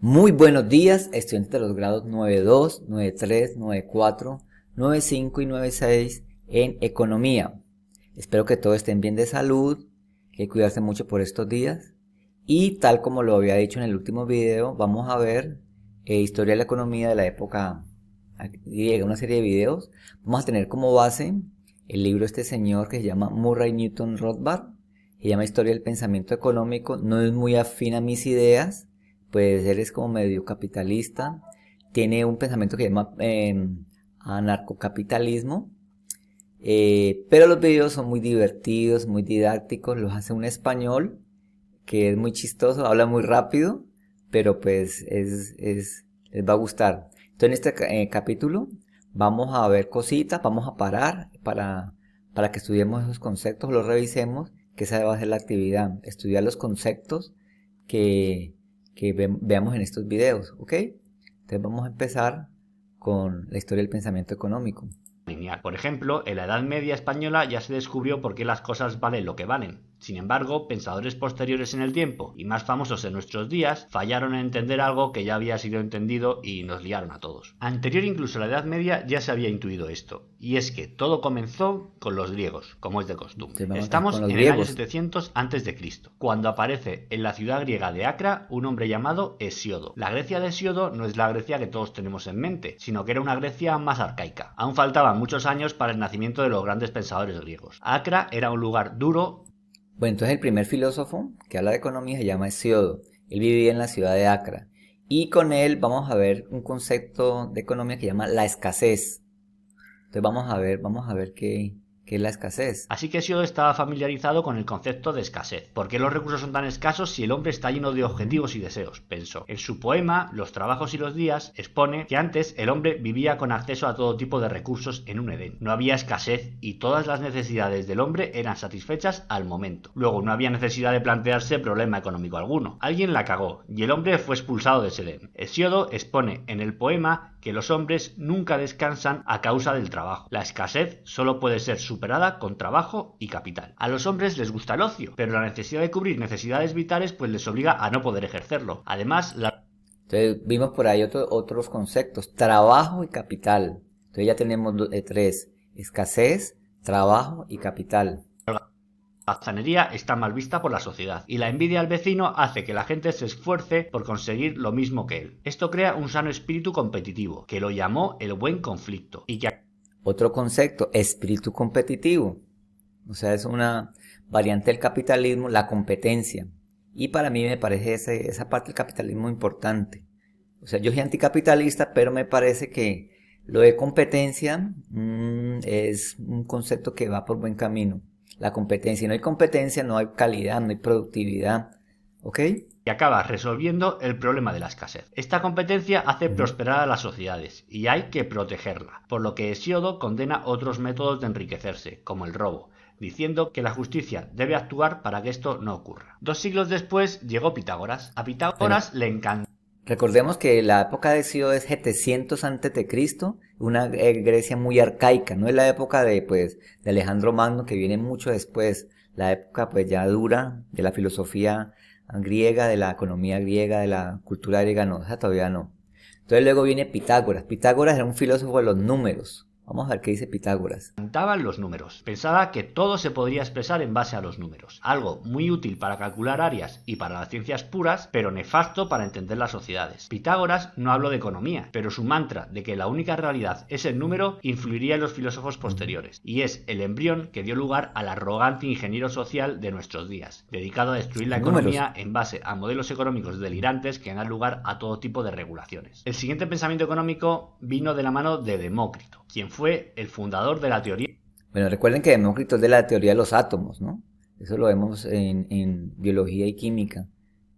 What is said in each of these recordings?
Muy buenos días, estudiantes de los grados 9.2, 9.3, 9.4, 9.5 y 9.6 en Economía. Espero que todos estén bien de salud, que hay que cuidarse mucho por estos días. Y tal como lo había dicho en el último video, vamos a ver historia de la economía de la época griega, una serie de videos. Vamos a tener como base el libro de este señor que se llama Murray Newton Rothbard, se llama Historia del Pensamiento Económico. No es muy afín a mis ideas, pues él es como medio capitalista, tiene un pensamiento que se llama anarcocapitalismo, pero los videos son muy divertidos, muy didácticos, los hace un español que es muy chistoso, habla muy rápido, pero pues les va a gustar. Entonces en este capítulo vamos a ver cositas, vamos a parar para que estudiemos esos conceptos, los revisemos, que esa va a ser la actividad, estudiar los conceptos que, veamos en estos videos, ¿ok? Entonces vamos a empezar con la historia del pensamiento económico. Lineal. Por ejemplo, en la Edad Media española ya se descubrió por qué las cosas valen lo que valen. Sin embargo, pensadores posteriores en el tiempo y más famosos en nuestros días fallaron en entender algo que ya había sido entendido y nos liaron a todos. Anterior incluso a la Edad Media ya se había intuido esto, y es que todo comenzó con los griegos, como es de costumbre. Entonces vamos a empezar con Estamos los en el año griegos. 700 a.C., cuando aparece en la ciudad griega de Acra un hombre llamado Hesíodo. La Grecia de Hesíodo no es la Grecia que todos tenemos en mente, sino que era una Grecia más arcaica. Aún faltaban muchos años para el nacimiento de los grandes pensadores griegos. Acra era un lugar duro. Bueno, entonces el primer filósofo que habla de economía se llama Hesíodo. Él vivía en la ciudad de Acra. Y con él vamos a ver un concepto de economía que se llama la escasez. Entonces vamos a ver qué es la escasez. Así que Hesíodo estaba familiarizado con el concepto de escasez. ¿Por qué los recursos son tan escasos si el hombre está lleno de objetivos y deseos?, pensó. En su poema, Los trabajos y los días, expone que antes el hombre vivía con acceso a todo tipo de recursos en un Edén. No había escasez y todas las necesidades del hombre eran satisfechas al momento. Luego no había necesidad de plantearse problema económico alguno. Alguien la cagó y el hombre fue expulsado de ese Edén. Hesíodo expone en el poema que los hombres nunca descansan a causa del trabajo. La escasez solo puede ser superada con trabajo y capital. A los hombres les gusta el ocio, pero la necesidad de cubrir necesidades vitales pues les obliga a no poder ejercerlo. Además, Entonces vimos por ahí otros conceptos, trabajo y capital. Entonces ya tenemos tres, escasez, trabajo y capital. la holgazanería está mal vista por la sociedad y la envidia al vecino hace que la gente se esfuerce por conseguir lo mismo que él. Esto crea un sano espíritu competitivo, que lo llamó el buen conflicto, y que Otro concepto, espíritu competitivo. O sea, es una variante del capitalismo, la competencia. Y para mí me parece esa parte del capitalismo importante. O sea, yo soy anticapitalista, pero me parece que lo de competencia es un concepto que va por buen camino. La competencia. Si no hay competencia, no hay calidad, no hay productividad. ¿Ok? acaba resolviendo el problema de la escasez. Esta competencia hace prosperar a las sociedades y hay que protegerla, por lo que Hesíodo condena otros métodos de enriquecerse, como el robo, diciendo que la justicia debe actuar para que esto no ocurra. 2 siglos después llegó Pitágoras. A Bueno, Pitágoras le encantó. recordemos que la época de Hesíodo es 700 antes de Cristo, una Grecia muy arcaica, no es la época de Alejandro Magno que viene mucho después, la época pues ya dura de la filosofía griega, de la economía griega, de la cultura griega, no, esa todavía no. Entonces luego viene Pitágoras. Pitágoras era un filósofo de los números. Vamos a ver qué dice Pitágoras. Encantaban los números. Pensaba que todo se podría expresar en base a los números. Algo muy útil para calcular áreas y para las ciencias puras, pero nefasto para entender las sociedades. Pitágoras no habló de economía, pero su mantra de que la única realidad es el número influiría en los filósofos posteriores, y es el embrión que dio lugar al arrogante ingeniero social de nuestros días, dedicado a destruir la Los números. economía en base a modelos económicos delirantes que dan lugar a todo tipo de regulaciones. El siguiente pensamiento económico vino de la mano de Demócrito, quien fue el fundador de la teoría Bueno, recuerden que Demócrito es de la teoría de los átomos, ¿no? Eso lo vemos en biología y química.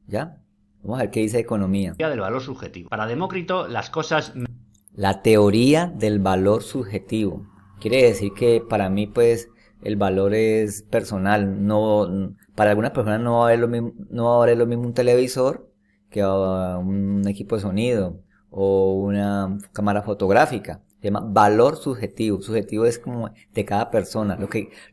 ¿Ya? Vamos a ver qué dice economía. del valor subjetivo. Para Demócrito, las cosas La teoría del valor subjetivo. Quiere decir que para mí, pues, el valor es personal. No, para algunas personas no va a valer lo mismo, no va a valer lo mismo un televisor que un equipo de sonido o una cámara fotográfica. Se llama valor subjetivo. Subjetivo es como de cada persona,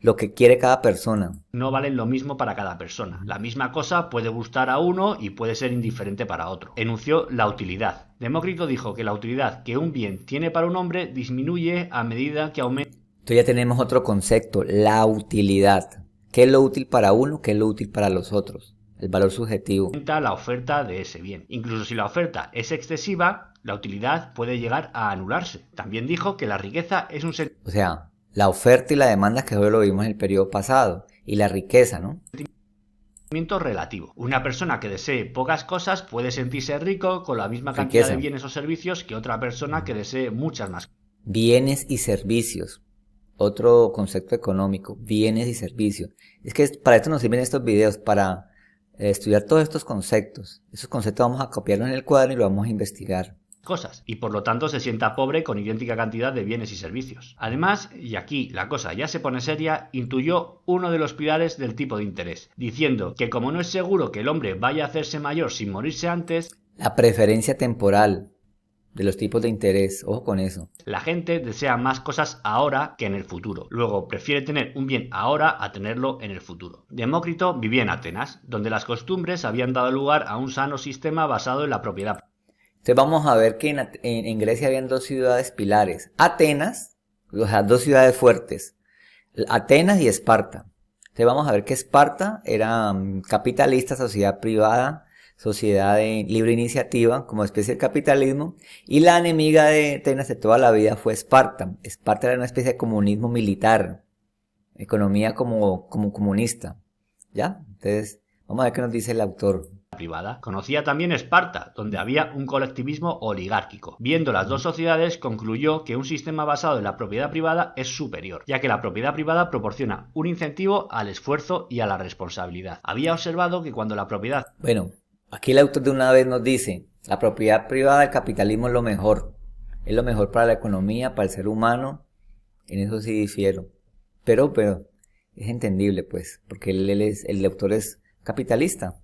lo que quiere cada persona. No valen lo mismo para cada persona. La misma cosa puede gustar a uno y puede ser indiferente para otro. Enunció la utilidad. Demócrito dijo que la utilidad que un bien tiene para un hombre disminuye a medida que aumenta. Entonces ya tenemos otro concepto, la utilidad. ¿Qué es lo útil para uno? ¿Qué es lo útil para los otros? El valor subjetivo. La oferta de ese bien. Incluso si la oferta es excesiva, la utilidad puede llegar a anularse. También dijo que la riqueza es un O sea, la oferta y la demanda, que hoy lo vimos en el periodo pasado, y la riqueza, ¿no? sentimiento relativo. Una persona que desee pocas cosas puede sentirse rico con la misma cantidad de bienes o servicios que otra persona que desee muchas más. Bienes y servicios. Otro concepto económico, bienes y servicios. Es que para esto nos sirven estos videos, para estudiar todos estos conceptos. Esos conceptos vamos a copiarlos en el cuaderno y lo vamos a investigar. Cosas, y por lo tanto se sienta pobre con idéntica cantidad de bienes y servicios. Además, y aquí la cosa ya se pone seria, intuyó uno de los pilares del tipo de interés, diciendo que como no es seguro que el hombre vaya a hacerse mayor sin morirse antes, la preferencia temporal de los tipos de interés, ojo con eso. La gente desea más cosas ahora que en el futuro. Luego prefiere tener un bien ahora a tenerlo en el futuro. Demócrito vivía en Atenas, donde las costumbres habían dado lugar a un sano sistema basado en la propiedad. Entonces vamos a ver que en Grecia habían dos ciudades pilares. Atenas, o sea, dos ciudades fuertes. Atenas y Esparta. Entonces vamos a ver que Esparta era capitalista, sociedad privada, sociedad de libre iniciativa, como especie del capitalismo, y la enemiga de Atenas de toda la vida fue Esparta. Esparta era una especie de comunismo militar, economía como comunista, ¿ya? Entonces, vamos a ver qué nos dice el autor. Privada. Conocía también Esparta, donde había un colectivismo oligárquico. Viendo las dos sociedades, concluyó que un sistema basado en la propiedad privada es superior, ya que la propiedad privada proporciona un incentivo al esfuerzo y a la responsabilidad. Había observado que cuando la propiedad... Bueno, aquí el autor de una vez nos dice, la propiedad privada del capitalismo es lo mejor para la economía, para el ser humano, en eso sí difiero, pero es entendible pues, porque el autor es capitalista.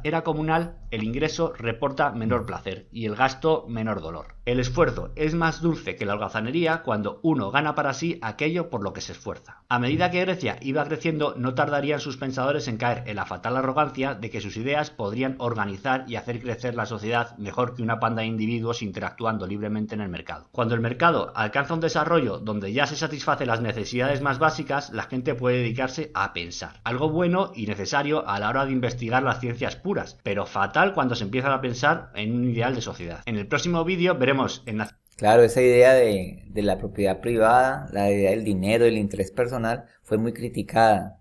Era comunal, el ingreso reporta menor placer y el gasto menor dolor. El esfuerzo es más dulce que la holgazanería cuando uno gana para sí aquello por lo que se esfuerza. A medida que Grecia iba creciendo, no tardarían sus pensadores en caer en la fatal arrogancia de que sus ideas podrían organizar y hacer crecer la sociedad mejor que una panda de individuos interactuando libremente en el mercado. Cuando el mercado alcanza un desarrollo donde ya se satisfacen las necesidades más básicas, la gente puede dedicarse a pensar. Algo bueno y necesario a la hora de investigar las ciencias puras, pero fatal cuando se empieza a pensar en un ideal de sociedad. En el próximo vídeo veremos Claro, esa idea de la propiedad privada, la idea del dinero, del interés personal, fue muy criticada.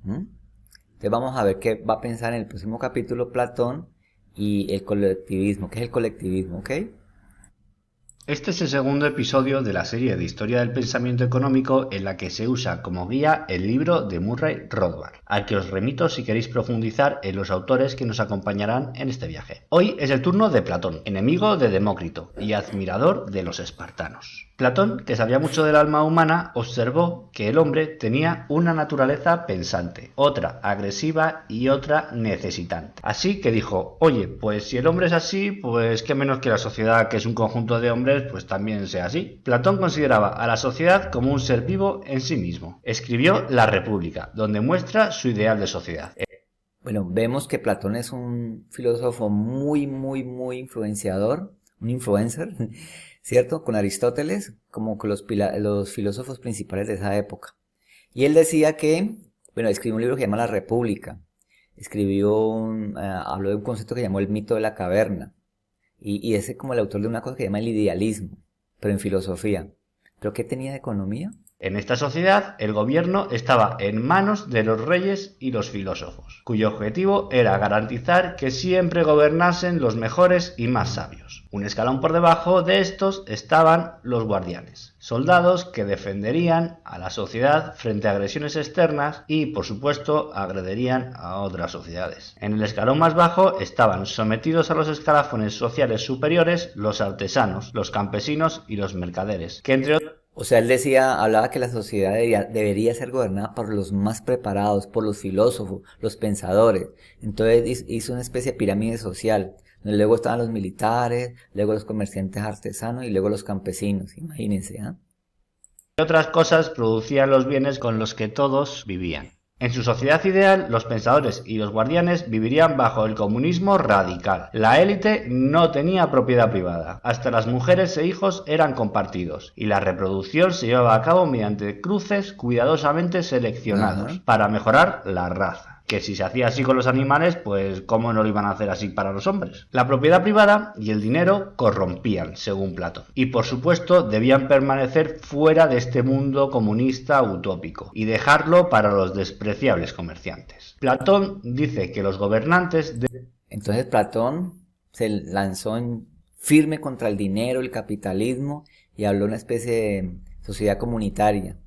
Entonces vamos a ver qué va a pensar en el próximo capítulo Platón y el colectivismo. ¿Qué es el colectivismo? ¿Ok? Este es el segundo episodio de la serie de Historia del Pensamiento Económico en la que se usa como guía el libro de Murray Rothbard, al que os remito si queréis profundizar en los autores que nos acompañarán en este viaje. Hoy es el turno de Platón, enemigo de Demócrito y admirador de los espartanos. Platón, que sabía mucho del alma humana, observó que el hombre tenía una naturaleza pensante, otra agresiva y otra necesitante. Así que dijo, oye, pues si el hombre es así, pues qué menos que la sociedad, que es un conjunto de hombres, pues también sea así. Platón consideraba a la sociedad como un ser vivo en sí mismo. Escribió La República, donde muestra su ideal de sociedad. Bueno, vemos que Platón es un filósofo muy influenciador, un influencer, ¿cierto? Con Aristóteles, como con los filósofos principales de esa época. Y él decía que, bueno, escribió un libro que se llama La República. Habló de un concepto que llamó el mito de la caverna. Y ese es como el autor de una cosa que se llama el idealismo, pero en filosofía. ¿Pero qué tenía de economía? En esta sociedad, el gobierno estaba en manos de los reyes y los filósofos, cuyo objetivo era garantizar que siempre gobernasen los mejores y más sabios. Un escalón por debajo de estos estaban los guardianes, soldados que defenderían a la sociedad frente a agresiones externas y, por supuesto, agredirían a otras sociedades. En el escalón más bajo estaban sometidos a los escalafones sociales superiores los artesanos, los campesinos y los mercaderes, que entre otros... O sea, hablaba que la sociedad debería ser gobernada por los más preparados, por los filósofos, los pensadores. Entonces hizo una especie de pirámide social. Luego estaban los militares, luego los comerciantes artesanos y luego los campesinos, imagínense, ¿ah? Y otras cosas producían los bienes con los que todos vivían. En su sociedad ideal, los pensadores y los guardianes vivirían bajo el comunismo radical. La élite no tenía propiedad privada. Hasta las mujeres e hijos eran compartidos. Y la reproducción se llevaba a cabo mediante cruces cuidadosamente seleccionados para mejorar la raza. Que si se hacía así con los animales, pues ¿cómo no lo iban a hacer así para los hombres? La propiedad privada y el dinero corrompían, según Platón. Y por supuesto debían permanecer fuera de este mundo comunista utópico y dejarlo para los despreciables comerciantes. Platón dice que los gobernantes... Entonces Platón se lanzó firme contra el dinero, el capitalismo y habló de una especie de sociedad comunitaria.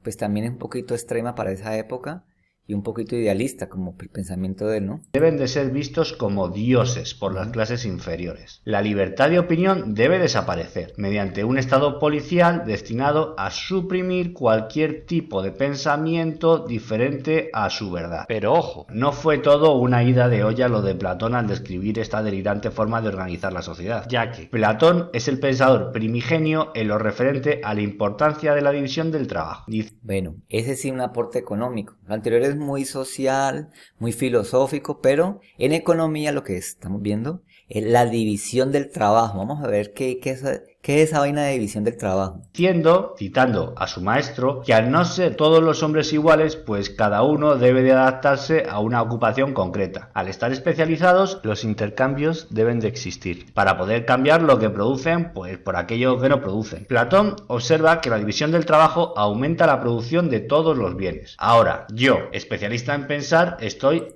Pues también es un poquito extrema para esa época. Y un poquito idealista, como el pensamiento de él, ¿no? Deben de ser vistos como dioses por las clases inferiores. La libertad de opinión debe desaparecer mediante un estado policial destinado a suprimir cualquier tipo de pensamiento diferente a su verdad. Pero ojo, no fue todo una ida de olla lo de Platón al describir esta delirante forma de organizar la sociedad, ya que Platón es el pensador primigenio en lo referente a la importancia de la división del trabajo. Bueno, ese sí un aporte económico. Lo anterior es muy social, muy filosófico, pero en economía lo que estamos viendo es la división del trabajo. Vamos a ver qué es esa vaina de división del trabajo. Citando a su maestro, que al no ser todos los hombres iguales, pues cada uno debe de adaptarse a una ocupación concreta. Al estar especializados, los intercambios deben de existir, para poder cambiar lo que producen, pues por aquello que no producen. Platón observa que la división del trabajo aumenta la producción de todos los bienes. Ahora, yo, especialista en pensar, estoy...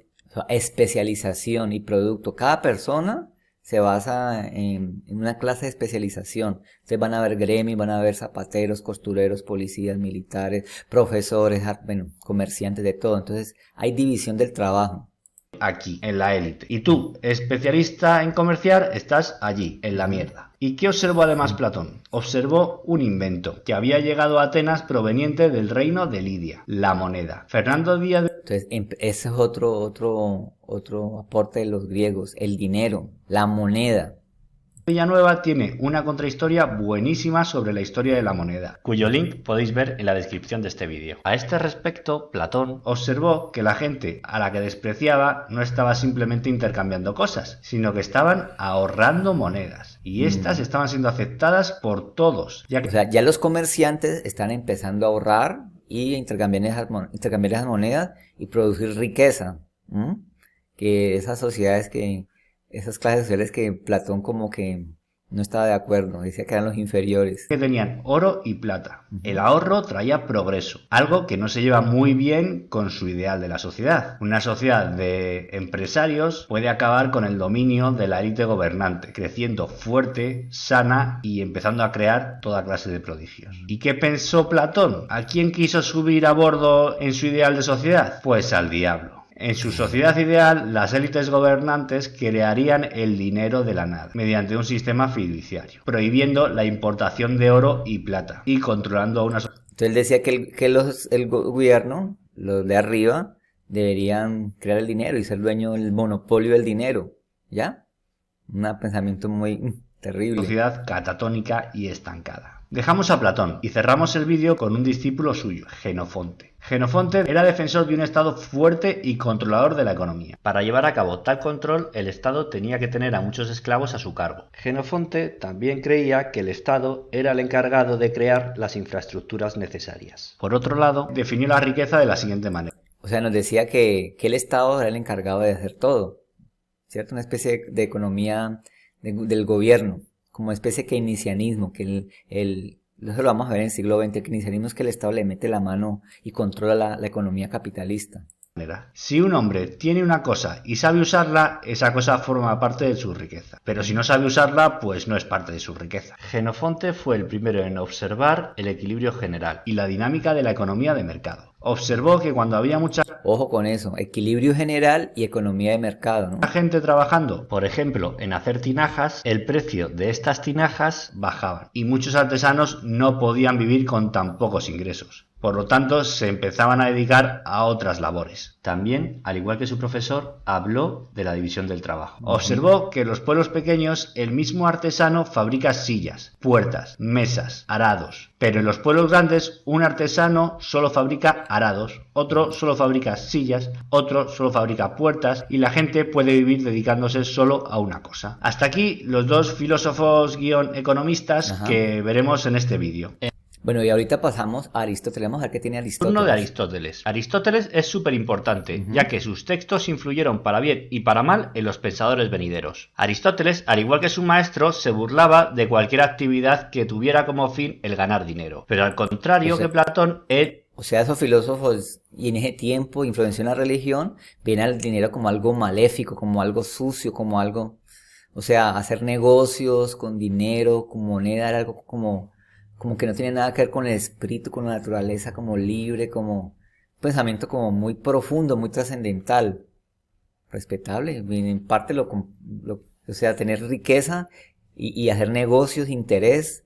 Especialización y producto. Cada persona se basa en una clase de especialización. Ustedes van a ver gremios, van a ver zapateros, costureros, policías, militares, profesores, bueno, comerciantes, de todo. Entonces hay división del trabajo. Aquí, en la élite. Y tú, especialista en comerciar, estás allí, en la mierda. ¿Y qué observó además Platón? Observó un invento que había llegado a Atenas proveniente del reino de Lidia, la moneda. Fernando Díaz de... Entonces, ese es otro aporte de los griegos, el dinero, la moneda. Villanueva tiene una contrahistoria buenísima sobre la historia de la moneda, cuyo link podéis ver en la descripción de este vídeo. A este respecto, Platón observó que la gente a la que despreciaba no estaba simplemente intercambiando cosas, sino que estaban ahorrando monedas, y estas estaban siendo aceptadas por todos. O sea, ya los comerciantes están empezando a ahorrar y intercambiar esas monedas y producir riqueza. Que esas sociedades esas clases sociales que Platón como que no estaba de acuerdo, decía que eran los inferiores. Que tenían oro y plata. El ahorro traía progreso, algo que no se lleva muy bien con su ideal de la sociedad. Una sociedad de empresarios puede acabar con el dominio de la élite gobernante, creciendo fuerte, sana y empezando a crear toda clase de prodigios. ¿Y qué pensó Platón? ¿A quién quiso subir a bordo en su ideal de sociedad? Pues al diablo. En su sociedad ideal, las élites gobernantes crearían el dinero de la nada, mediante un sistema fiduciario, prohibiendo la importación de oro y plata, y controlando a una sociedad. Entonces él decía que el gobierno, los de arriba, deberían crear el dinero y ser dueño del monopolio del dinero, ¿ya? Un pensamiento muy terrible. Sociedad catatónica y estancada. Dejamos a Platón y cerramos el vídeo con un discípulo suyo, Jenofonte. Jenofonte era defensor de un Estado fuerte y controlador de la economía. Para llevar a cabo tal control, el Estado tenía que tener a muchos esclavos a su cargo. Jenofonte también creía que el Estado era el encargado de crear las infraestructuras necesarias. Por otro lado, definió la riqueza de la siguiente manera. O sea, nos decía que el Estado era el encargado de hacer todo, ¿cierto? Una especie de economía del gobierno, como especie de keynesianismo, que eso lo vamos a ver en el siglo XX, el keynesianismo es que el Estado le mete la mano y controla la economía capitalista. Si un hombre tiene una cosa y sabe usarla, esa cosa forma parte de su riqueza. Pero si no sabe usarla, pues no es parte de su riqueza. Jenofonte fue el primero en observar el equilibrio general y la dinámica de la economía de mercado. Observó que cuando había mucha... Ojo con eso, equilibrio general y economía de mercado, ¿no? Gente trabajando, por ejemplo, en hacer tinajas, el precio de estas tinajas bajaba y muchos artesanos no podían vivir con tan pocos ingresos. Por lo tanto, se empezaban a dedicar a otras labores. También, al igual que su profesor, habló de la división del trabajo. Observó que en los pueblos pequeños el mismo artesano fabrica sillas, puertas, mesas, arados. Pero en los pueblos grandes un artesano solo fabrica arados, otro solo fabrica sillas, otro solo fabrica puertas y la gente puede vivir dedicándose solo a una cosa. Hasta aquí los dos filósofos economistas que veremos en este vídeo. Bueno, y ahorita pasamos a Aristóteles. Vamos a ver qué tiene Aristóteles. Turno de Aristóteles. Aristóteles es súper importante, ya que sus textos influyeron para bien y para mal en los pensadores venideros. Aristóteles, al igual que su maestro, se burlaba de cualquier actividad que tuviera como fin el ganar dinero. Pero al contrario que Platón, o sea, esos filósofos, y en ese tiempo influenció en la religión, ven al dinero como algo maléfico, como algo sucio, como algo... O sea, hacer negocios con dinero, con moneda, era algo como que no tiene nada que ver con el espíritu, con la naturaleza, como libre, como un pensamiento como muy profundo, muy trascendental, respetable. En parte o sea, tener riqueza y hacer negocios, interés,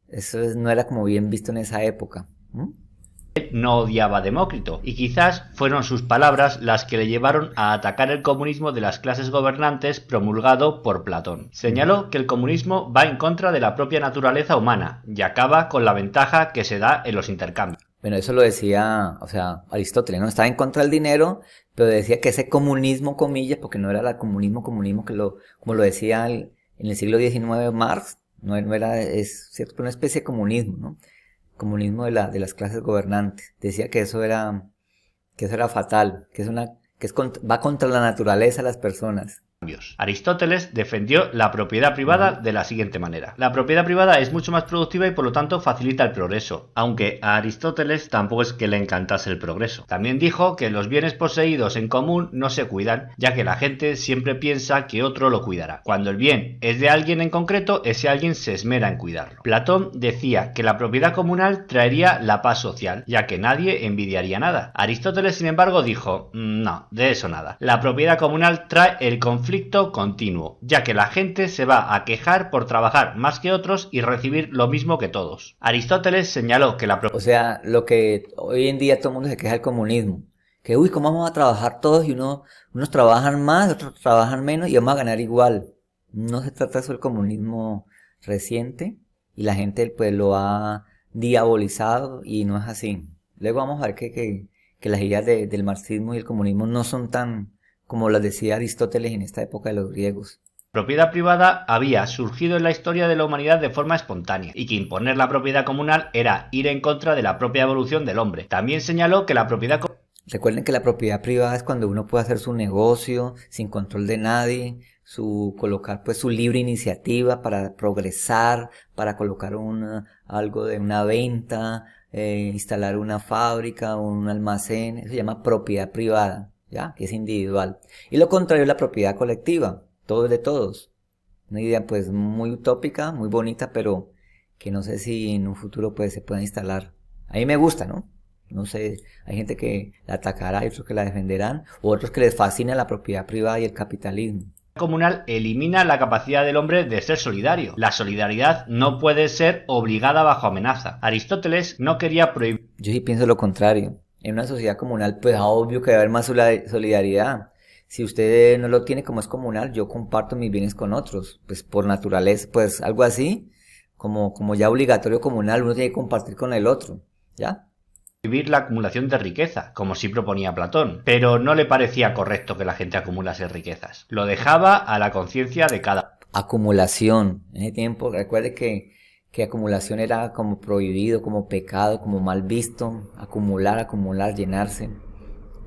eso no era como bien visto en esa época. no odiaba a Demócrito, y quizás fueron sus palabras las que le llevaron a atacar el comunismo de las clases gobernantes promulgado por Platón. Señaló que el comunismo va en contra de la propia naturaleza humana y acaba con la ventaja que se da en los intercambios. Bueno, eso lo decía, o sea, Aristóteles, ¿no? Estaba en contra del dinero, pero decía que ese comunismo, comillas, porque no era el comunismo como lo decía en el siglo XIX Marx, no era, es cierto, una especie de comunismo, ¿no? Comunismo de las clases gobernantes. Decía que eso era fatal, va contra la naturaleza de las personas. Aristóteles defendió la propiedad privada de la siguiente manera. La propiedad privada es mucho más productiva y por lo tanto facilita el progreso, aunque a Aristóteles tampoco es que le encantase el progreso. También dijo que los bienes poseídos en común no se cuidan, ya que la gente siempre piensa que otro lo cuidará. Cuando el bien es de alguien en concreto, ese alguien se esmera en cuidarlo. Platón decía que la propiedad comunal traería la paz social, ya que nadie envidiaría nada. Aristóteles, sin embargo, dijo, no, de eso nada. La propiedad comunal trae el conflicto continuo, ya que la gente se va a quejar por trabajar más que otros y recibir lo mismo que todos. Aristóteles señaló que o sea, lo que hoy en día todo el mundo se queja del comunismo, que ¿cómo vamos a trabajar todos? Y unos trabajan más, otros trabajan menos y vamos a ganar igual. No se trata de eso del comunismo reciente y la gente pues lo ha diabolizado y no es así. Luego vamos a ver que las ideas del marxismo y el comunismo no son tan como las decía Aristóteles en esta época de los griegos. La propiedad privada había surgido en la historia de la humanidad de forma espontánea y que imponer la propiedad comunal era ir en contra de la propia evolución del hombre. También señaló que la propiedad... Recuerden que la propiedad privada es cuando uno puede hacer su negocio sin control de nadie, colocar pues su libre iniciativa para progresar, para colocar algo de una venta, instalar una fábrica, un almacén, eso se llama propiedad privada. ¿Ya? Que es individual. Y lo contrario es la propiedad colectiva, todo es de todos. Una idea pues muy utópica, muy bonita, pero que no sé si en un futuro pues se pueda instalar. A mí me gusta, ¿no? No sé, hay gente que la atacará, hay otros que la defenderán, o otros que les fascina la propiedad privada y el capitalismo. Comunal elimina la capacidad del hombre de ser solidario. La solidaridad no puede ser obligada bajo amenaza. Aristóteles no quería prohibir... Yo sí pienso lo contrario. En una sociedad comunal, pues obvio que va a haber más solidaridad. Si usted no lo tiene como es comunal, yo comparto mis bienes con otros. Pues por naturaleza, pues algo así, como ya obligatorio comunal, uno tiene que compartir con el otro. ¿Ya? Prohibir la acumulación de riqueza, como sí proponía Platón, pero no le parecía correcto que la gente acumulase riquezas. Lo dejaba a la conciencia de cada... Acumulación. En ese tiempo, recuerde que acumulación era como prohibido, como pecado, como mal visto, acumular, llenarse.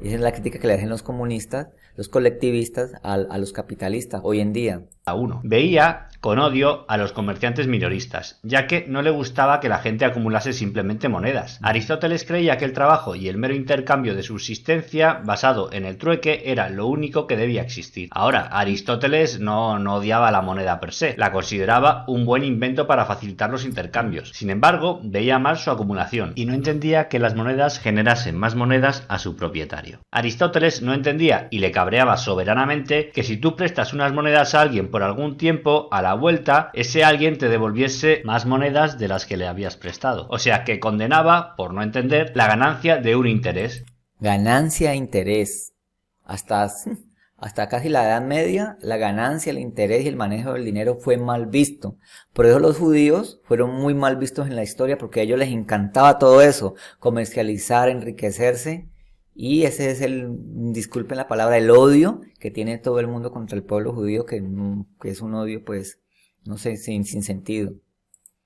Esa es la crítica que le hacen los comunistas, los colectivistas a los capitalistas hoy en día. Uno veía con odio a los comerciantes minoristas, ya que no le gustaba que la gente acumulase simplemente monedas. Aristóteles creía que el trabajo y el mero intercambio de subsistencia basado en el trueque era lo único que debía existir. Ahora, Aristóteles no odiaba la moneda per se, la consideraba un buen invento para facilitar los intercambios. Sin embargo, veía mal su acumulación y no entendía que las monedas generasen más monedas a su propietario. Aristóteles no entendía y le cabreaba soberanamente que si tú prestas unas monedas a alguien por algún tiempo, a la vuelta ese alguien te devolviese más monedas de las que le habías prestado. O sea que condenaba, por no entender, la ganancia de un interés. Ganancia e interés. Hasta casi la Edad Media, la ganancia, el interés y el manejo del dinero fue mal visto. Por eso los judíos fueron muy mal vistos en la historia, porque a ellos les encantaba todo eso, comercializar, enriquecerse. Y ese es disculpen la palabra, el odio que tiene todo el mundo contra el pueblo judío, que es un odio, pues, no sé, sin sentido.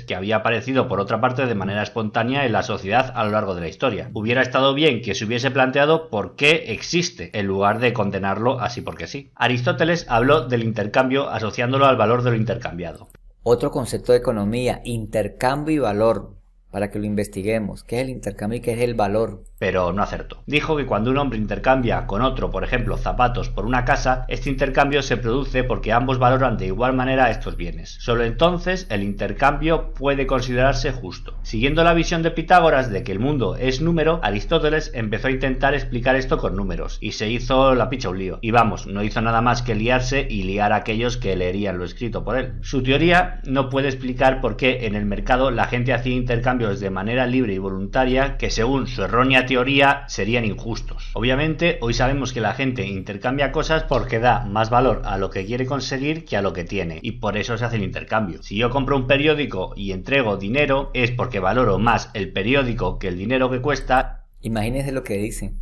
Que había aparecido por otra parte de manera espontánea en la sociedad a lo largo de la historia. Hubiera estado bien que se hubiese planteado por qué existe, en lugar de condenarlo así porque sí. Aristóteles habló del intercambio asociándolo al valor de lo intercambiado. Otro concepto de economía, intercambio y valor, para que lo investiguemos. ¿Qué es el intercambio y qué es el valor? Pero no acertó. Dijo que cuando un hombre intercambia con otro, por ejemplo, zapatos por una casa, este intercambio se produce porque ambos valoran de igual manera estos bienes. Solo entonces el intercambio puede considerarse justo. Siguiendo la visión de Pitágoras de que el mundo es número, Aristóteles empezó a intentar explicar esto con números, y se hizo la picha un lío. Y vamos, no hizo nada más que liarse y liar a aquellos que leerían lo escrito por él. Su teoría no puede explicar por qué en el mercado la gente hacía intercambios de manera libre y voluntaria que según su errónea teoría serían injustos. Obviamente hoy sabemos que la gente intercambia cosas porque da más valor a lo que quiere conseguir que a lo que tiene, y por eso se hace el intercambio. Si yo compro un periódico y entrego dinero es porque valoro más el periódico que el dinero que cuesta. Imagínense lo que dice,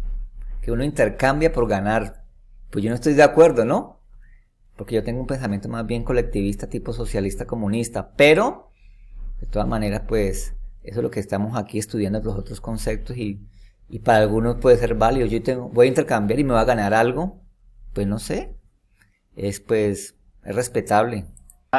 que uno intercambia por ganar. Pues yo no estoy de acuerdo, ¿no? Porque yo tengo un pensamiento más bien colectivista, tipo socialista comunista, pero de todas maneras pues eso es lo que estamos aquí estudiando, los otros conceptos, y para algunos puede ser válido. Voy a intercambiar y me va a ganar algo, pues no sé, es respetable.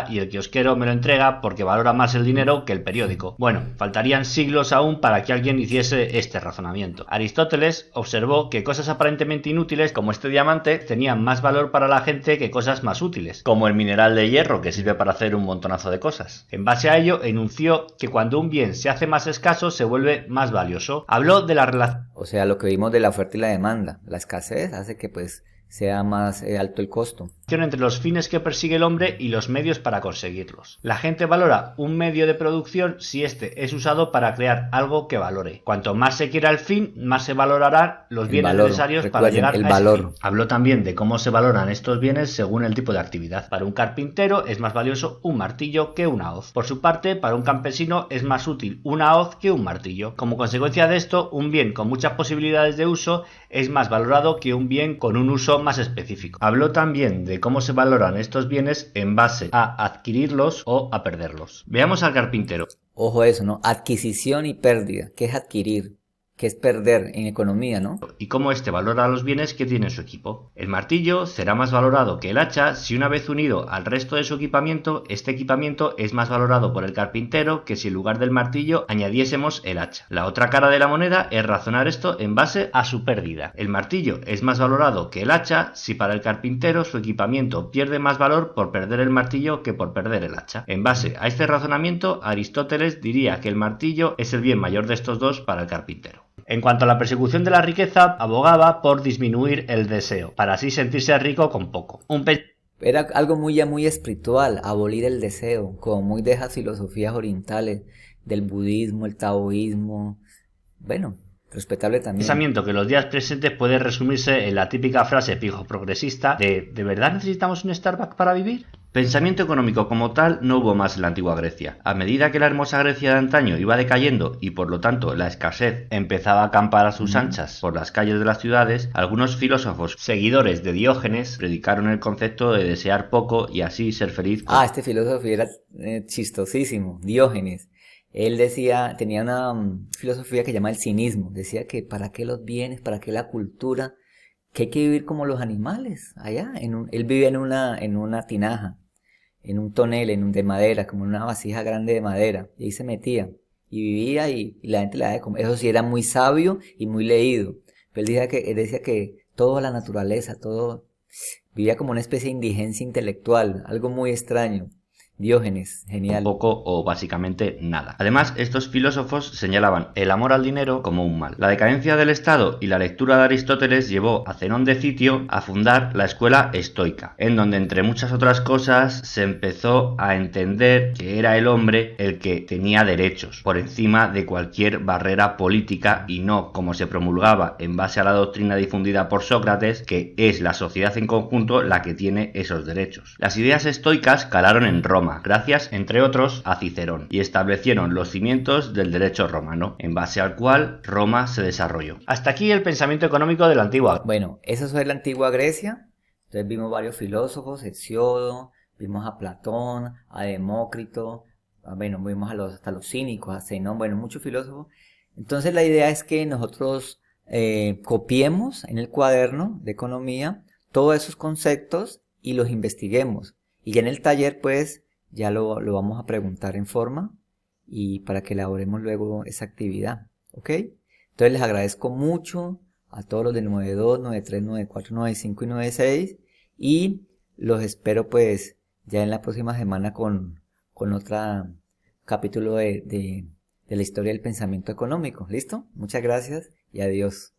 Y el kiosquero me lo entrega porque valora más el dinero que el periódico. Bueno, faltarían siglos aún para que alguien hiciese este razonamiento. Aristóteles observó que cosas aparentemente inútiles, como este diamante, tenían más valor para la gente que cosas más útiles, como el mineral de hierro, que sirve para hacer un montonazo de cosas. En base a ello, enunció que cuando un bien se hace más escaso, se vuelve más valioso. Habló de la relación... O sea, lo que vimos de la oferta y la demanda. La escasez hace que sea más alto el costo. Entre los fines que persigue el hombre y los medios para conseguirlos. La gente valora un medio de producción si este es usado para crear algo que valore. Cuanto más se quiera el fin, más se valorarán los bienes necesarios para llegar a ese fin. Habló también de cómo se valoran estos bienes según el tipo de actividad. Para un carpintero es más valioso un martillo que una hoz. Por su parte, para un campesino es más útil una hoz que un martillo. Como consecuencia de esto, un bien con muchas posibilidades de uso es más valorado que un bien con un uso más específico. Habló también de cómo se valoran estos bienes en base a adquirirlos o a perderlos. Veamos al carpintero. Ojo eso, ¿no? Adquisición y pérdida. ¿Qué es adquirir? ¿Qué es perder en economía, no? Y cómo este valora los bienes que tiene su equipo. El martillo será más valorado que el hacha si una vez unido al resto de su equipamiento, este equipamiento es más valorado por el carpintero que si en lugar del martillo añadiésemos el hacha. La otra cara de la moneda es razonar esto en base a su pérdida. El martillo es más valorado que el hacha si para el carpintero su equipamiento pierde más valor por perder el martillo que por perder el hacha. En base a este razonamiento, Aristóteles diría que el martillo es el bien mayor de estos dos para el carpintero. En cuanto a la persecución de la riqueza, abogaba por disminuir el deseo, para así sentirse rico con poco. Era algo muy espiritual, abolir el deseo, como muy de esas filosofías orientales, del budismo, el taoísmo. Bueno, respetable también. Pensamiento que en los días presentes puede resumirse en la típica frase pijo progresista ¿de verdad necesitamos un Starbucks para vivir? Pensamiento económico como tal no hubo más en la antigua Grecia. A medida que la hermosa Grecia de antaño iba decayendo y por lo tanto la escasez empezaba a acampar a sus anchas por las calles de las ciudades, algunos filósofos seguidores de Diógenes predicaron el concepto de desear poco y así ser feliz. Este filósofo era chistosísimo, Diógenes. Él tenía una filosofía que llama el cinismo. Decía que para qué los bienes, para qué la cultura, que hay que vivir como los animales. Allá, él vivía en una tinaja, en un tonel, de madera, como en una vasija grande de madera. Y ahí se metía y vivía y la gente le daba de comer. Eso sí, era muy sabio y muy leído. Pero él decía que toda la naturaleza, todo, vivía como una especie de indigencia intelectual, algo muy extraño. Diógenes, genial. Poco o básicamente nada. Además, estos filósofos señalaban el amor al dinero como un mal. La decadencia del Estado y la lectura de Aristóteles llevó a Zenón de Citio a fundar la escuela estoica, en donde entre muchas otras cosas se empezó a entender que era el hombre el que tenía derechos por encima de cualquier barrera política y no como se promulgaba en base a la doctrina difundida por Sócrates, que es la sociedad en conjunto la que tiene esos derechos. Las ideas estoicas calaron en Roma, gracias, entre otros, a Cicerón, y establecieron los cimientos del derecho romano, en base al cual Roma se desarrolló. Hasta aquí el pensamiento económico de la antigua. Bueno, eso fue la antigua Grecia. Entonces vimos varios filósofos, Hesíodo, vimos a Platón, a Demócrito, bueno, vimos hasta los cínicos, a Zenón, bueno, muchos filósofos. Entonces la idea es que nosotros copiemos en el cuaderno de economía todos esos conceptos y los investiguemos. Y ya en el taller, pues, ya lo vamos a preguntar en forma y para que elaboremos luego esa actividad, ¿ok? Entonces les agradezco mucho a todos los del 92, 93, 94, 95 y 96 y los espero pues ya en la próxima semana con otro capítulo de la historia del pensamiento económico. ¿Listo? Muchas gracias y adiós.